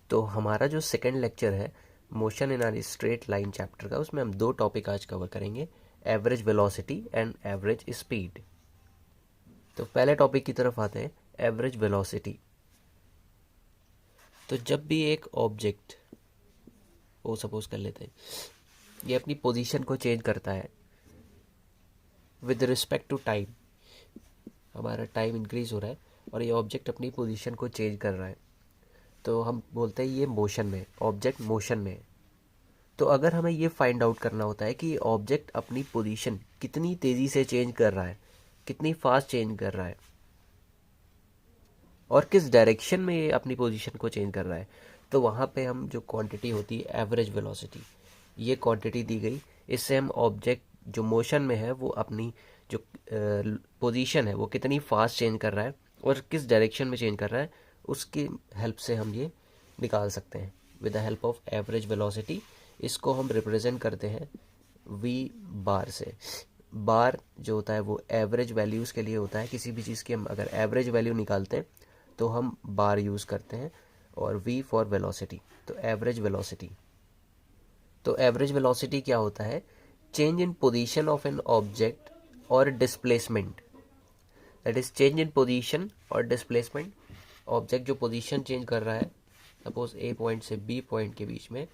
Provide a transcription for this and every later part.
तो हमारा जो सेकंड लेक्चर है motion in are straight line chapter का, उसमें हम दो टॉपिक आज कवर करेंगे, average velocity and average speed. तो पहले टॉपिक की तरफ आते हैं, एवरेज वेलोसिटी। तो जब भी एक ऑब्जेक्ट, वो सपोज कर लेते हैं, ये अपनी पोजीशन को चेंज करता है विद रिस्पेक्ट टू टाइम, हमारा टाइम इंक्रीज हो रहा है और ये ऑब्जेक्ट अपनी पोजीशन को चेंज कर रहा है, तो हम बोलते हैं ये मोशन में, ऑब्जेक्ट मोशन में है। तो अगर हमें ये फाइंड आउट करना होता है कि ऑब्जेक्ट अपनी पोजीशन कितनी तेज़ी से चेंज कर रहा है, कितनी फास्ट चेंज कर रहा है और किस डायरेक्शन में ये अपनी पोजीशन को चेंज कर रहा है, तो वहाँ पे हम जो क्वांटिटी होती है एवरेज वेलोसिटी, ये क्वांटिटी दी गई, इससे हम ऑब्जेक्ट जो मोशन में है वो अपनी जो पोजीशन है वो कितनी फास्ट चेंज कर रहा है और किस डायरेक्शन में चेंज कर रहा है, उसकी हेल्प से हम ये निकाल सकते हैं with the help of average velocity. इसको हम रिप्रेजेंट करते हैं वी बार से। बार जो होता है वो एवरेज वैल्यूज़ के लिए होता है, किसी भी चीज़ की हम अगर एवरेज वैल्यू निकालते हैं तो हम बार यूज़ करते हैं, और वी फॉर वेलोसिटी, तो एवरेज वेलोसिटी। तो एवरेज वेलोसिटी क्या होता है, change in position of an object और displacement, that is change in position और डिस्प्लेसमेंट। ऑब्जेक्ट जो पोजीशन चेंज कर रहा है सपोज ए पॉइंट से बी पॉइंट के बीच में,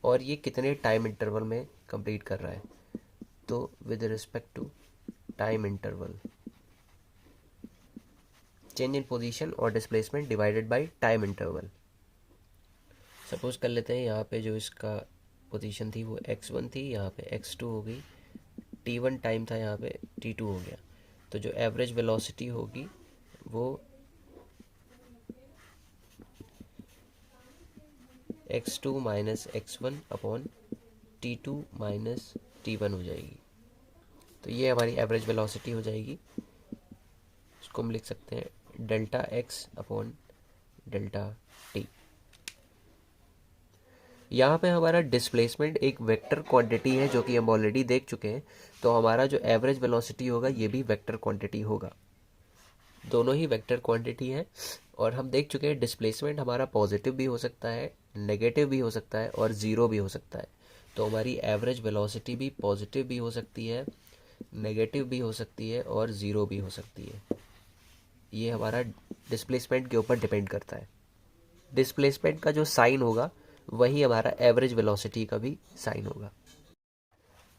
और ये कितने टाइम इंटरवल में कंप्लीट कर रहा है, तो with respect to time interval, change in position और displacement divided by time interval. Suppose कर लेते हैं यहाँ पे जो इसका पोजीशन थी वो x1 थी, यहाँ पे x2 हो गई, t1 टाइम था, यहाँ पे t2 हो गया। तो जो एवरेज वेलोसिटी होगी वो x2 minus x1 upon t2 minus t1 हो जाएगी। तो ये हमारी एवरेज वेलोसिटी हो जाएगी। इसको हम लिख सकते हैं delta x upon delta t। यहाँ पे हमारा डिस्प्लेसमेंट एक वेक्टर क्वांटिटी है जो कि हम ऑलरेडी देख चुके हैं, तो हमारा जो एवरेज वेलोसिटी होगा ये भी वेक्टर क्वांटिटी होगा, दोनों ही वेक्टर क्वांटिटी है। और हम देख चुके हैं डिस्प्लेसमेंट हमारा पॉजिटिव भी हो सकता है, नेगेटिव भी हो सकता है और ज़ीरो भी हो सकता है। तो हमारी एवरेज वेलोसिटी भी पॉजिटिव भी हो सकती है, नेगेटिव भी हो सकती है और ज़ीरो भी हो सकती है। ये हमारा डिस्प्लेसमेंट के ऊपर डिपेंड करता है। डिस्प्लेसमेंट का जो साइन होगा वही हमारा एवरेज वेलोसिटी का भी साइन होगा।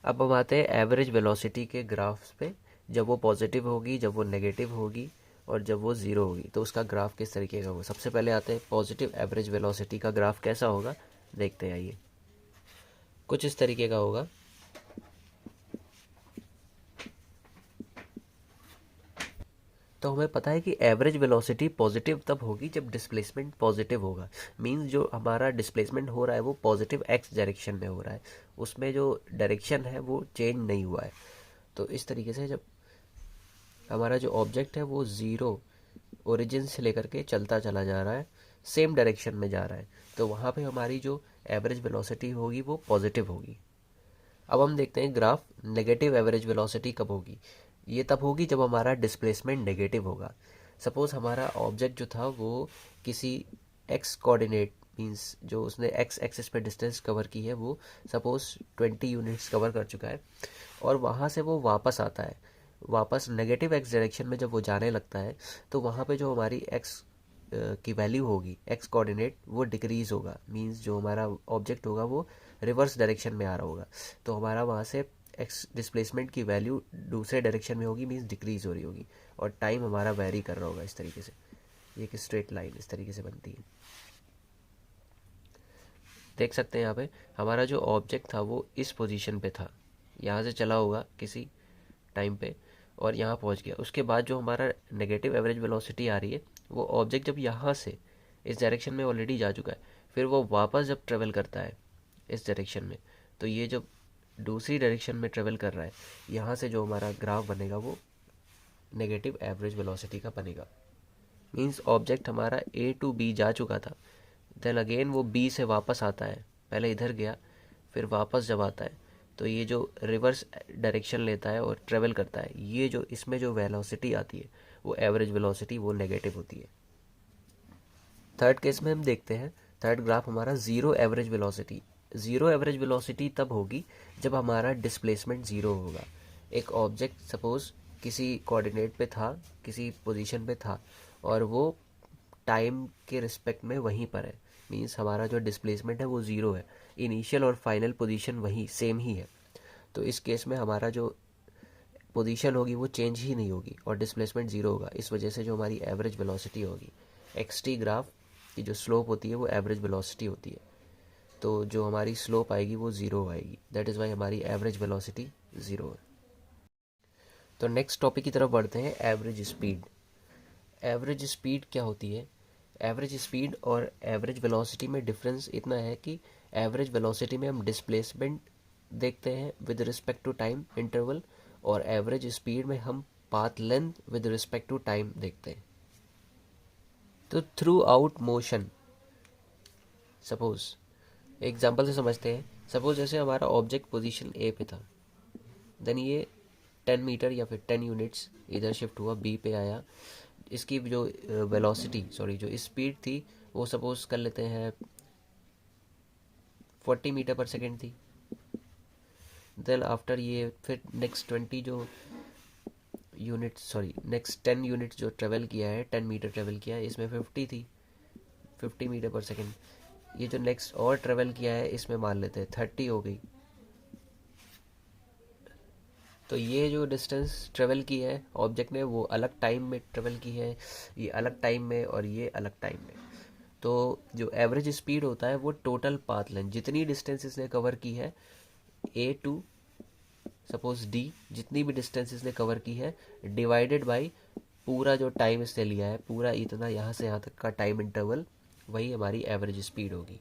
अब हम आते हैं एवरेज वेलोसिटी के ग्राफ्स पे, जब वो पॉजिटिव होगी, जब वो नेगेटिव होगी और जब वो ज़ीरो होगी, तो उसका ग्राफ किस तरीके का होगा। सबसे पहले आते हैं पॉजिटिव एवरेज वेलोसिटी का ग्राफ कैसा होगा, देखते हैं आइए। कुछ इस तरीके का होगा। तो हमें पता है कि एवरेज वेलोसिटी पॉजिटिव तब होगी जब डिस्प्लेसमेंट पॉजिटिव होगा। मींस जो हमारा डिस्प्लेसमेंट हो रहा है वो पॉजिटिव एक्स डायरेक्शन में हो रहा है, उसमें जो डायरेक्शन है वो चेंज नहीं हुआ है। तो इस तरीके से जब हमारा जो ऑब्जेक्ट है वो ज़ीरो ओरिजिन से लेकर के चलता चला जा रहा है, सेम डायरेक्शन में जा रहा है, तो वहाँ पे हमारी जो एवरेज वेलोसिटी होगी वो पॉजिटिव होगी। अब हम देखते हैं ग्राफ, नेगेटिव एवरेज वेलोसिटी कब होगी। ये तब होगी जब हमारा डिस्प्लेसमेंट नेगेटिव होगा। सपोज हमारा ऑब्जेक्ट जो था वो किसी एक्स कोऑर्डिनेट, मींस जो उसने एक्स एक्सिस पे डिस्टेंस कवर की है वो सपोज 20 यूनिट्स कवर कर चुका है, और वहाँ से वो वापस आता है, वापस नेगेटिव एक्स डायरेक्शन में जब वो जाने लगता है, तो वहाँ पे जो हमारी एक्स की वैल्यू होगी, एक्स कोऑर्डिनेट, वो डिक्रीज होगा। मींस जो हमारा ऑब्जेक्ट होगा वो रिवर्स डायरेक्शन में आ रहा होगा, तो हमारा वहाँ से एक्स डिस्प्लेसमेंट की वैल्यू दूसरे डायरेक्शन में होगी, मींस डिक्रीज हो रही होगी, और टाइम हमारा वेरी कर रहा होगा इस तरीके से। ये एक स्ट्रेट लाइन इस तरीके से बनती है। देख सकते हैं यहाँ पे हमारा जो ऑब्जेक्ट था वो इस पोजीशन पे था, यहाँ से चला होगा किसी टाइम पे और यहाँ पहुँच गया। उसके बाद जो हमारा नेगेटिव एवरेज वेलोसिटी आ रही है, वो ऑब्जेक्ट जब यहाँ से इस डायरेक्शन में ऑलरेडी जा चुका है, फिर वो वापस जब ट्रेवल करता है इस डायरेक्शन में, तो ये जब दूसरी डायरेक्शन में ट्रेवल कर रहा है, यहाँ से जो हमारा ग्राफ बनेगा वो नेगेटिव एवरेज वेलोसिटी का बनेगा। मींस ऑब्जेक्ट हमारा ए टू बी जा चुका था, देन अगेन वो बी से वापस आता है, पहले इधर गया फिर वापस जब आता है, तो ये जो रिवर्स डायरेक्शन लेता है और ट्रेवल करता है, ये जो इसमें जो वेलोसिटी आती है वो एवरेज वेलोसिटी वो नेगेटिव होती है। थर्ड केस में हम देखते हैं थर्ड ग्राफ हमारा zero average velocity. Zero average velocity तब होगी जब हमारा डिस्प्लेसमेंट ज़ीरो होगा। एक ऑब्जेक्ट सपोज किसी कोऑर्डिनेट पे था, किसी पोजीशन पे था, और वो टाइम के रिस्पेक्ट में वहीं पर है, मींस हमारा जो डिस्प्लेसमेंट है वो ज़ीरो है, इनिशियल और फाइनल पोजीशन वही सेम ही है। तो इस केस में हमारा जो पोजीशन होगी वो चेंज ही नहीं होगी और डिस्प्लेसमेंट ज़ीरो होगा। इस वजह से जो हमारी एवरेज वेलोसिटी होगी, एक्स टी ग्राफ की जो स्लोप होती है वो एवरेज वेलोसिटी होती है, तो जो हमारी स्लोप आएगी वो ज़ीरो आएगी। दैट इज़ वाई हमारी एवरेज वेलोसिटी ज़ीरो है। तो नेक्स्ट टॉपिक की तरफ बढ़ते हैं, एवरेज स्पीड। एवरेज स्पीड क्या होती है? एवरेज स्पीड और एवरेज वेलोसिटी में डिफरेंस इतना है कि एवरेज वेलोसिटी में हम डिस्प्लेसमेंट देखते हैं with respect to time interval, और एवरेज स्पीड में हम path length with respect to time देखते हैं। तो throughout motion, suppose example से समझते हैं। सपोज जैसे हमारा ऑब्जेक्ट पोजीशन ए पे था, देन ये 10 मीटर या फिर 10 यूनिट्स इधर शिफ्ट हुआ, बी पे आया। इसकी जो वेलोसिटी, सॉरी जो स्पीड थी वो सपोज कर लेते हैं 40 मीटर पर सेकेंड थी। देन आफ्टर ये फिर नेक्स्ट 20 जो यूनिट, सॉरी नेक्स्ट 10 यूनिट जो ट्रेवल किया है, 10 मीटर ट्रेवल किया है, इसमें 50 थी, 50 मीटर पर सेकेंड। ये जो नेक्स्ट और ट्रेवल किया है इसमें मान लेते हैं 30 हो गई। तो ये जो डिस्टेंस ट्रेवल की है ऑब्जेक्ट ने वो अलग टाइम में ट्रेवल की है, ये अलग टाइम में और ये अलग टाइम में। तो जो एवरेज स्पीड होता है वो टोटल पाथ लेंथ, जितनी डिस्टेंस इसने कवर की है ए टू सपोज डी, जितनी भी डिस्टेंस इसने कवर की है डिवाइडेड बाई पूरा जो टाइम इसने लिया है, पूरा इतना यहाँ से यहाँ तक का टाइम इंटरवल, वही हमारी एवरेज स्पीड होगी।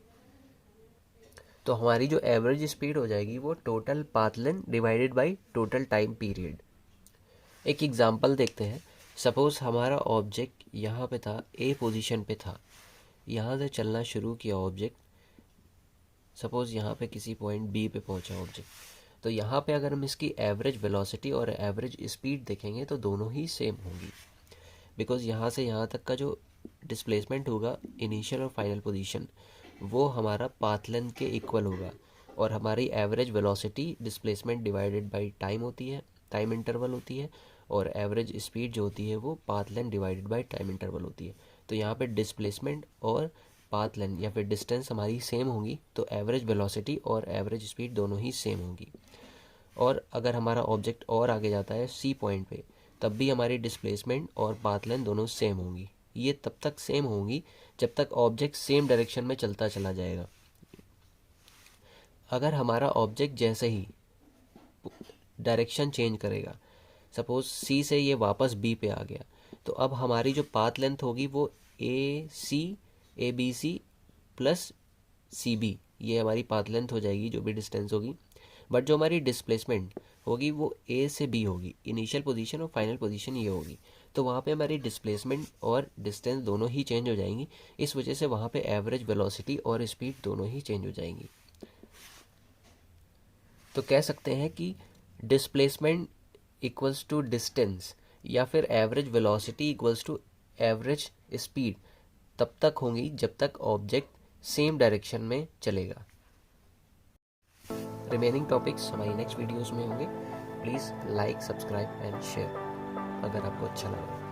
तो हमारी जो एवरेज स्पीड हो जाएगी वो total path length divided by total time period. एक एग्जांपल देखते हैं। सपोज हमारा ऑब्जेक्ट यहाँ पे था, ए पोजीशन पे था, यहाँ से चलना शुरू किया ऑब्जेक्ट, सपोज यहाँ पे किसी पॉइंट बी पे पहुँचा ऑब्जेक्ट। तो यहाँ पे अगर हम इसकी एवरेज वेलोसिटी और एवरेज स्पीड देखेंगे तो दोनों ही सेम होंगी, बिकॉज यहाँ से यहाँ तक का जो डिस्प्लेसमेंट होगा इनिशियल और फाइनल पोजीशन वो हमारा पाथ लेंथ के इक्वल होगा, और हमारी average velocity displacement divided by time होती है, टाइम इंटरवल होती है, और एवरेज स्पीड जो होती है वो path length divided by time interval होती है। तो यहाँ पे डिस्प्लेसमेंट और पाथ लेंथ या फिर डिस्टेंस हमारी सेम होंगी, तो एवरेज वेलोसिटी और एवरेज स्पीड दोनों ही सेम होंगी। और अगर हमारा ऑब्जेक्ट और आगे जाता है सी पॉइंट पे, तब भी हमारी डिस्प्लेसमेंट और पाथ लेंथ दोनों सेम होंगी। ये तब तक सेम होंगी जब तक ऑब्जेक्ट सेम डायरेक्शन में चलता चला जाएगा। अगर हमारा ऑब्जेक्ट जैसे ही डायरेक्शन चेंज करेगा, सपोज सी से ये वापस बी पे आ गया, तो अब हमारी जो पाथ लेंथ होगी वो A B C plus C B, ये हमारी पाथ लेंथ हो जाएगी जो भी डिस्टेंस होगी। बट जो हमारी डिस्प्लेसमेंट होगी वो ए से बी होगी, इनिशियल पोजीशन और फाइनल पोजीशन ये होगी। तो वहाँ पे हमारी डिस्प्लेसमेंट और डिस्टेंस दोनों ही चेंज हो जाएंगी, इस वजह से वहाँ पे एवरेज वेलोसिटी और स्पीड दोनों ही चेंज हो जाएंगी। तो कह सकते हैं कि डिस्प्लेसमेंट इक्वल्स टू डिस्टेंस या फिर average velocity equals to average speed तब तक होंगी जब तक ऑब्जेक्ट सेम डायरेक्शन में चलेगा। रिमेनिंग टॉपिक्स हमारी नेक्स्ट वीडियोस में होंगे। Please like, subscribe and share अगर आपको अच्छा लगा।